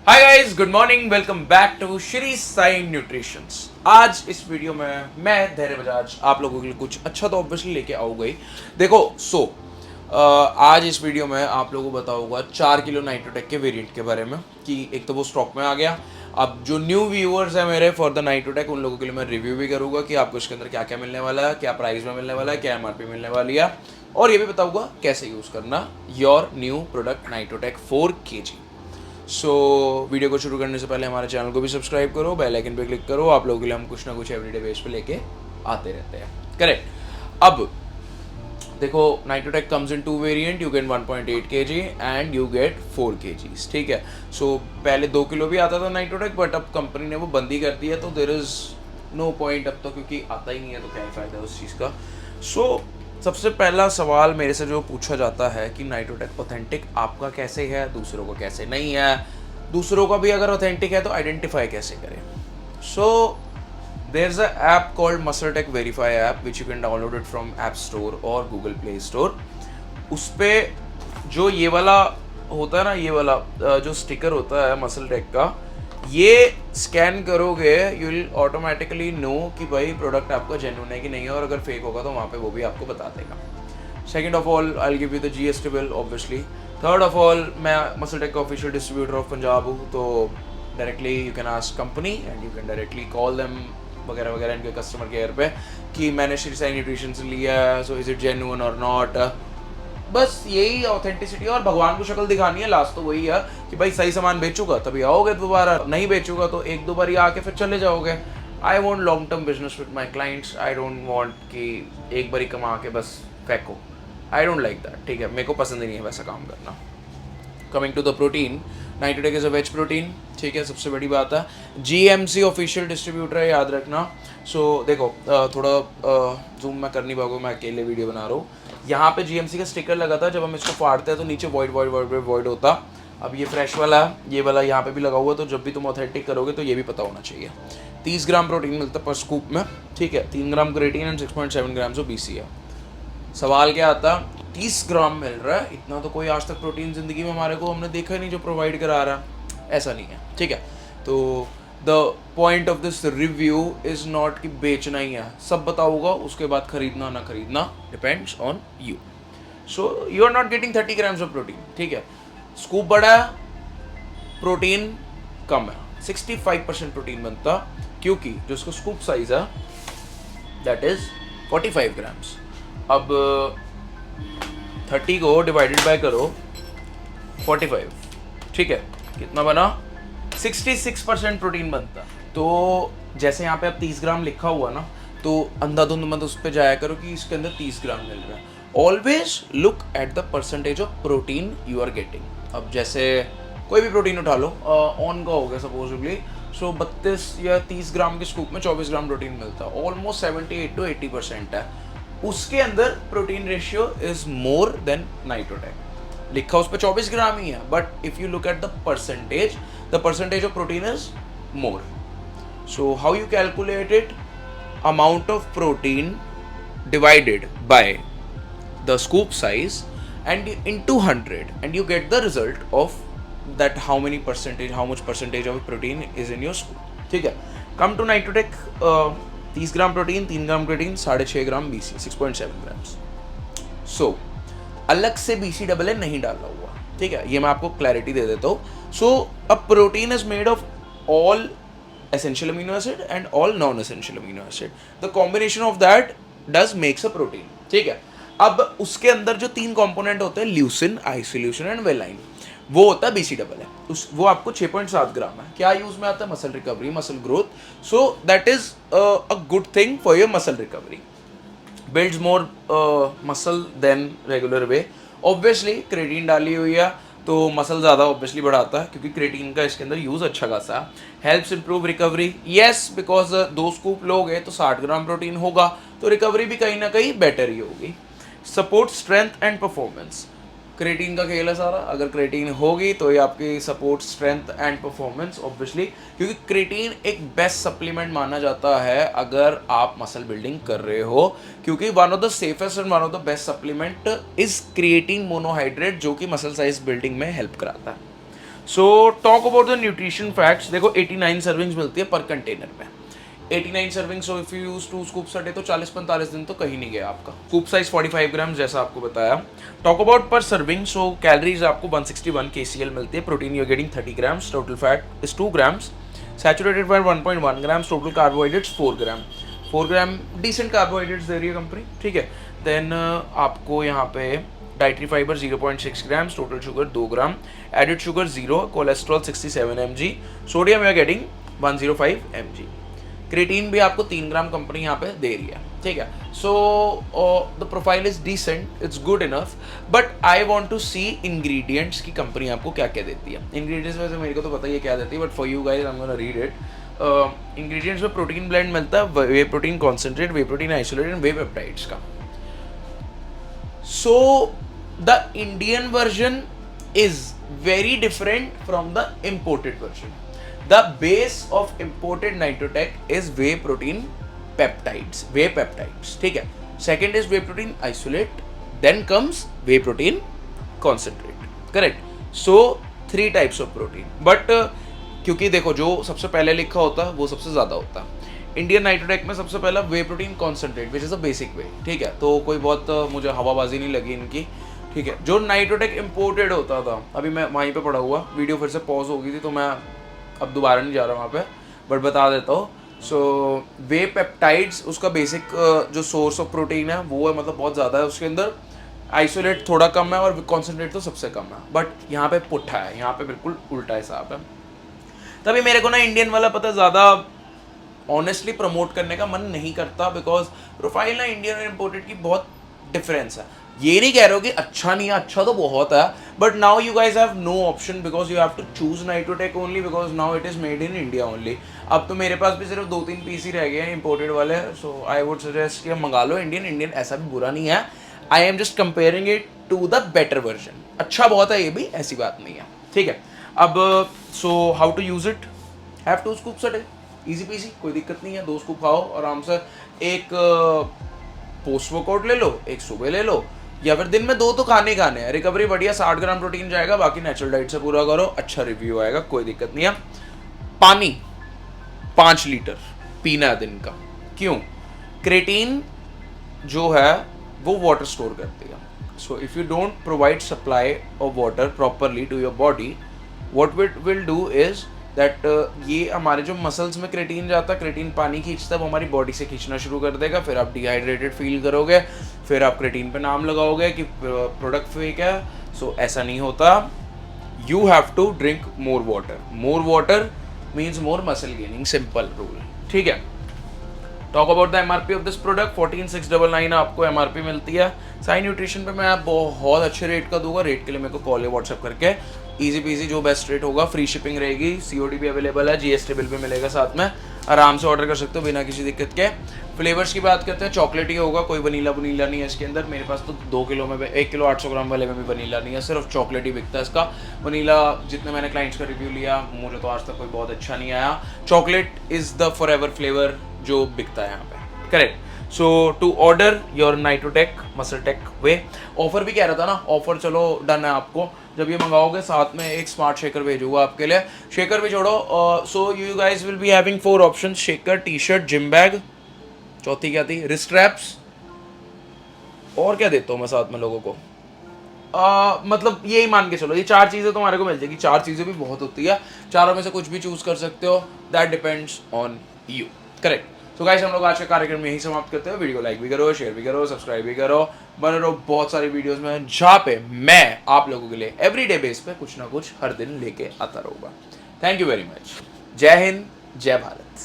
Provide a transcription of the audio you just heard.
Hi guys, good morning, welcome back to Shri Sai nutritions. आज इस video में मैं धैर्य बजाज आप लोगों के लिए कुछ अच्छा तो ऑब्वियसली लेके आऊंगा ही। देखो आज इस वीडियो में आप लोगों को बताऊंगा 4 किलो नाइट्रोटेक के वेरिएंट के बारे में कि एक तो वो स्टॉक में आ गया। अब जो न्यू व्यूअर्स है मेरे फॉर द नाइट्रोटेक, उन लोगों के लिए मैं रिव्यू भी करूंगा कि आपको इसके अंदर क्या क्या मिलने वाला है, क्या प्राइस में मिलने वाला है, क्या एमआरपी मिलने वाली है, और ये भी बताऊंगा कैसे यूज़ करना your new product Nitrotech 4 kg। Video को शुरू करने से पहले हमारे चैनल को भी सब्सक्राइब करो, बेल आइकन पे क्लिक करो। आप लोगों के लिए हम कुछ ना कुछ एवरीडे बेस पे लेके आते रहते हैं। करेक्ट। अब देखो, Nitrotech comes in 2 variant, you get 1.8 kg and you get 4 kg। ठीक है। पहले 2 किलो भी आता था नाइट्रोटेक, बट अब कंपनी ने वो बंदी कर दी है, तो देयर इज नो पॉइंट अब तो, क्योंकि आता ही नहीं है तो क्या ही फायदा है उस चीज़ का। सबसे पहला सवाल मेरे से जो पूछा जाता है कि नाइट्रोटेक ऑथेंटिक आपका कैसे है, दूसरों को कैसे नहीं है, दूसरों का भी अगर ऑथेंटिक है तो आइडेंटिफाई कैसे करें। There is a app called MuscleTech verify app which you can download it from App Store और गूगल प्ले स्टोर। उस पर जो ये वाला होता है ना, ये वाला जो स्टिकर होता है मसलटेक का, ये स्कैन करोगे यू विल ऑटोमेटिकली नो कि भाई प्रोडक्ट आपका जेन्युइन है कि नहीं है, और अगर फेक होगा तो वहाँ पे वो भी आपको बता देगा। Second of all, I will give you the GST bill obviously. Third of all, मैं मसलटेक का ऑफिशियल डिस्ट्रीब्यूटर ऑफ पंजाब हूँ, तो directly you can ask company and you can directly call them वगैरह वगैरह इनके कस्टमर केयर पे कि मैंने श्री साई न्यूट्रिशन से लिया है, सो इज इट जेन्युइन और नॉट। बस यही ऑथेंटिसिटी, और भगवान को शक्ल दिखानी है। लास्ट तो वही है कि भाई सही सामान बेचूंगा तभी आओगे दोबारा, नहीं बेचूंगा तो एक दो बार आके फिर चले जाओगे। I want long term business with my clients. I don't want कि एक बारी कमा के बस फेंको। I don't like that. ठीक है, मेरे को पसंद ही नहीं है वैसा काम करना। Coming to the protein, Nitrotech is a veg protein. ठीक है, सबसे बड़ी बात है जीएमसी ऑफिशियल डिस्ट्रीब्यूटर है, याद रखना। देखो, थोड़ा जूम मैं कर नहीं पाऊंगा, मैं अकेले वीडियो बना रहा हूँ। यहाँ पे जीएमसी का स्टिकर लगा था, जब हम इसको फाड़ते हैं तो नीचे वॉइड वॉइड वॉइड वॉइड होता। अब ये फ्रेश वाला है, ये वाला यहाँ पे भी लगा हुआ, तो जब भी तुम ऑथेंटिक करोगे तो ये भी पता होना चाहिए। 30 ग्राम प्रोटीन मिलता है पर स्कूप में। ठीक है, 3 gram creatine and 6.7 grams of BC है। सवाल क्या आता, 30 ग्राम मिल रहा है, इतना तो कोई आज तक प्रोटीन ज़िंदगी में हमारे को हमने देखा ही नहीं जो प्रोवाइड करा रहा है। ऐसा नहीं है। ठीक है, तो the point of this review is not कि बेचना ही है, सब बताऊंगा, उसके बाद खरीदना ना खरीदना depends on you. You are not getting 30 grams of protein. ठीक है, स्कूप बड़ा है, प्रोटीन कम है, 65% प्रोटीन बनता, क्योंकि जो इसका स्कूप साइज है दैट इज 45 ग्राम्स। अब 30 को डिवाइडेड बाय करो 45। ठीक है, कितना बना, 66% प्रोटीन बनता। तो जैसे यहाँ पे अब 30 ग्राम लिखा हुआ ना, तो अंधाधुंध मत उस पर जाया करो कि इसके अंदर 30 ग्राम मिल रहा है। Always look at the percentage of protein you are getting. अब जैसे कोई भी प्रोटीन उठा लो, ऑन का हो गया सपोजिबली, 32 या 30 ग्राम के स्कूप में 24 ग्राम प्रोटीन मिलता है, ऑलमोस्ट 78 to 80% है। उसके अंदर protein ratio is more than Nitrotech. लिखा उस पर 24 ग्राम ही है, but if you look at the percentage of protein is more. So how you calculate it, amount of protein divided by the scoop size and into 100 and you get the result of that how much percentage of protein is in your scoop. ठीक है, come to Nitrotech, 30 gram protein, 3 gram protein, 6.5 gram BC, 6.7 grams. अलग से BC double A नहीं डाला हुआ। ठीक है, ये मैं आपको क्लैरिटी दे देता हूँ। A protein is made of all essential amino acid and all non-essential amino acid. The combination of that does makes a protein. ठीक है, अब उसके अंदर जो 3 कंपोनेंट होते हैं, ल्यूसिन, आइसोल्यूसिन एंड वेलाइन, वो होता है बीसी डबल है। वो आपको 6.7 ग्राम है। क्या यूज में आता है, muscle recovery, muscle growth. So that is a good thing for your muscle recovery, builds more muscle than regular way. Obviously creatine डाली हुई है तो मसल ज़्यादा ऑब्वियसली बढ़ाता है, क्योंकि क्रेटीन का इसके अंदर यूज़ अच्छा खासा है। Helps improve recovery, yes, because 2 scoop लोगे तो 60 ग्राम प्रोटीन होगा, तो रिकवरी भी कहीं ना कहीं बेटर ही होगी। Support strength and performance, creatine का खेल है सारा। अगर क्रेटीन होगी तो ये आपकी support strength and performance obviously, क्योंकि क्रेटीन एक बेस्ट सप्लीमेंट माना जाता है अगर आप मसल बिल्डिंग कर रहे हो, क्योंकि one of the safest and one of the best supplement is creatine monohydrate, जो कि मसल साइज बिल्डिंग में हेल्प कराता है। So talk about the nutrition facts, देखो 89 सर्विंग्स मिलती है पर कंटेनर में, 89 serving. So if you use 2 scoops a day तो 40-45 दिन तो कहीं नहीं गया आपका। स्कूप साइज 45 ग्राम जैसा आपको बताया। Talk about per serving, so calories आपको 161 kcal मिलती है। Protein you are getting 30 grams, total fat is 2 grams, saturated fat 1.1 grams, total carbohydrates 4 gram. 4 gram decent carbohydrates दे रही है कंपनी, ठीक है। देन आपको यहाँ पे dietary fibre 0.6 grams, total sugar 2 gram, added sugar 0, cholesterol 67 mg, sodium you are getting 105 mg। Creatine भी आपको 3 ग्राम कंपनी यहाँ पे दे रही है, ठीक है। So the profile is decent, it's good enough, but I want to see ingredients की company आपको क्या क्या देती है। इंग्रेडिएंट्स वैसे मेरे को तो पता ही है क्या देती है, but for you guys I am gonna read it. Ingredients में प्रोटीन ब्लेंड मिलता है, whey protein concentrate, whey protein isolate and whey peptides का। So the Indian version is very different from the imported version. The base of imported Nitrotech is whey protein peptides, whey peptides, ठीक है। Second is whey protein isolate, then comes whey protein concentrate, correct? So 3 types of protein, but क्योंकि देखो जो सबसे पहले लिखा होता है वो सबसे ज़्यादा होता है। इंडियन नाइट्रोटेक में सबसे पहला whey protein concentrate which is a basic whey, ठीक है। तो कोई बहुत मुझे हवाबाजी नहीं लगी इनकी, ठीक है। जो नाइट्रोटेक इम्पोर्टेड होता था, अभी मैं वहीं पे पड़ा हुआ, वीडियो फिर से पॉज हो गई थी तो मैं अब दोबारा नहीं जा रहा वहाँ पे, बट बता देता हूँ। सो वे पेप्टाइड्स उसका बेसिक जो सोर्स ऑफ प्रोटीन है वो है, मतलब बहुत ज़्यादा है उसके अंदर। आइसोलेट थोड़ा कम है और कॉन्सेंट्रेट तो सबसे कम है, बट यहाँ पे पुट्ठा है, यहाँ पे बिल्कुल उल्टा हिसाब है। तभी मेरे को ना इंडियन वाला पता ज़्यादा ऑनेस्टली प्रमोट करने का मन नहीं करता, बिकॉज प्रोफाइल ना इंडियन और इम्पोर्टेड की बहुत डिफरेंस है। ये नहीं कह रहे हो कि अच्छा नहीं है, अच्छा तो बहुत है, but now you guys have no option because you have to choose Nitrotech only because now it is made in India only. अब तो मेरे पास भी सिर्फ 2-3 पीस ही रह गए हैं इम्पोर्टेड वाले, सो आई वुड सजेस्ट कि मंगा लो इंडियन ऐसा भी बुरा नहीं है। I am just comparing it to the better version. अच्छा बहुत है ये भी, ऐसी बात नहीं है, ठीक है। अब so how to use it, have 2 scoops a day, easy peasy, कोई दिक्कत नहीं है। 2 स्कूप खाओ आराम से, एक पोस्ट वर्कआउट ले लो, एक सुबह ले लो, या फिर दिन में 2 तो खाने हैं। रिकवरी बढ़िया, 60 ग्राम प्रोटीन जाएगा, बाकी नेचुरल डाइट से पूरा करो, अच्छा रिव्यू आएगा, कोई दिक्कत नहीं है। पानी 5 लीटर पीना है दिन का। क्यों? क्रेटीन जो है वो वाटर स्टोर करती है। So if you don't provide supply of water properly to your body, what it will do is that ये हमारे जो मसल्स में क्रेटीन जाता है, क्रेटीन पानी खींचता है, वो हमारी बॉडी से खींचना शुरू कर देगा, फिर आप डिहाइड्रेटेड फील करोगे, फिर आप क्रेटीन पे नाम लगाओगे कि प्रोडक्ट फेक है। सो ऐसा नहीं होता, you have to drink more water. More water means more muscle gaining, simple rule, ठीक है। Talk about the MRP of this product, 14,699 आपको एमआरपी मिलती है। साई न्यूट्रिशन पे मैं बहुत अच्छे रेट का दूंगा, रेट के लिए मेरे को कॉल या व्हाट्सएप करके, इजी पीजी जो बेस्ट रेट होगा, फ्री शिपिंग रहेगी, सीओडी भी अवेलेबल है, जीएसटी बिल भी मिलेगा साथ में, आराम से ऑर्डर कर सकते हो बिना किसी दिक्कत के। फ्लेवर्स की बात करते हैं, चॉकलेट ही होगा, कोई वनीला नहीं है इसके अंदर। मेरे पास तो 2 किलो में 1 किलो 800 ग्राम वाले में भी वनीला नहीं है, सिर्फ चॉकलेट ही बिकता है इसका। वनीला जितने मैंने क्लाइंट्स का रिव्यू लिया, मुझे तो आज तक कोई बहुत अच्छा नहीं आया। Chocolate is the forever flavour जो बिकता है यहाँ पे, correct. So to order your Nitrotech muscle tech way, offer भी कह रहा था ना, ऑफर चलो डन है आपको। जब ये मंगाओगे साथ में एक स्मार्ट शेकर भेजूंगा आपके लिए, शेकर भी छोड़ो। So you guys will be having 4 option, shaker, T shirt, gym bag, चौथी क्या थी, रिस्ट रैप्स, और क्या देता हूँ मैं साथ में लोगों को, मतलब यही मान के चलो, ये 4 चीज़ें तुम्हारे को मिल जाएगी। 4 चीज़ें भी बहुत होती है, चारों में से कुछ भी चूज कर सकते हो, that depends on you, correct. तो गाइस हम लोग आज का कार्यक्रम यही समाप्त करते हैं। वीडियो को लाइक भी करो, शेयर भी करो, सब्सक्राइब भी करो, बने रहो बहुत सारी वीडियोस में, जहाँ पे मैं आप लोगों के लिए एवरीडे बेस पे कुछ ना कुछ हर दिन लेके आता रहूँगा। Thank you very much. जय हिंद, जय भारत।